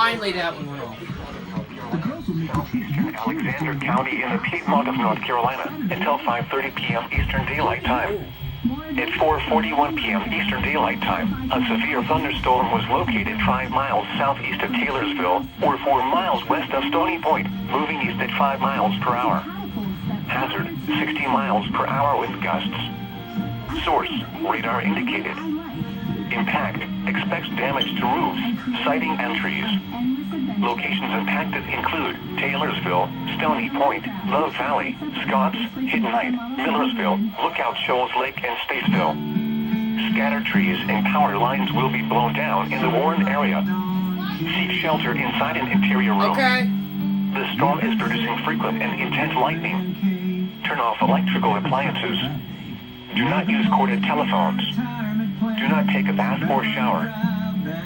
finally that one went off. Southeastern Alexander County in the Piedmont of North Carolina until 5:30 p.m. Eastern Daylight Time. At 4:41 p.m. Eastern Daylight Time, a severe thunderstorm was located 5 miles southeast of Taylorsville, or 4 miles west of Stony Point, moving east at 5 miles per hour. Hazard, 60 miles per hour wind gusts. Source, radar indicated. Impact, expects damage to roofs, siding and trees. Locations impacted include Taylorsville, Stony Point, Love Valley, Scotts, Hidden Height, Millersville, Lookout Shoals Lake, and Statesville. Scattered trees and power lines will be blown down in the Warren area. Seek shelter inside an interior room. Okay. The storm is producing frequent and intense lightning. Turn off electrical appliances. Do not use corded telephones. Do not take a bath or shower.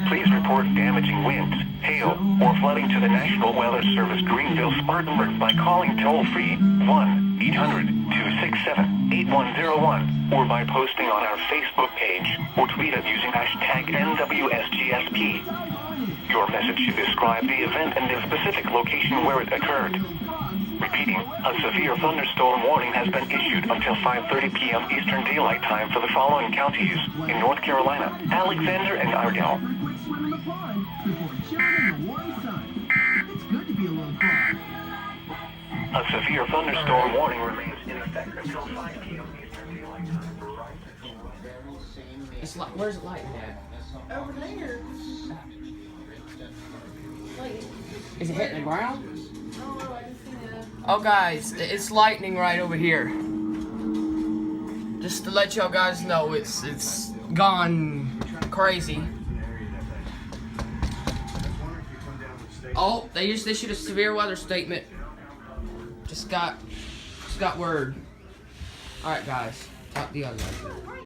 Please report damaging winds, hail, or flooding to the National Weather Service Greenville Spartanburg by calling toll-free 1-800-267-8101 or by posting on our Facebook page or tweet us using hashtag NWSGSP. Your message should describe the event and the specific location where it occurred. Repeating, a severe thunderstorm warning has been issued until 5:30 p.m. Eastern Daylight Time for the following counties in North Carolina: Alexander and Ardell. A severe thunderstorm warning remains in effect until 5 p.m. Eastern Daylight Time. It's like, where's it lighting at? Over there. Like, Is it hitting the ground? oh, I just seen it. Oh guys, it's lightning right over here. Just to let y'all guys know, it's gone crazy. Oh, they just issued a severe weather statement. Just got word. Alright guys, talk to the other.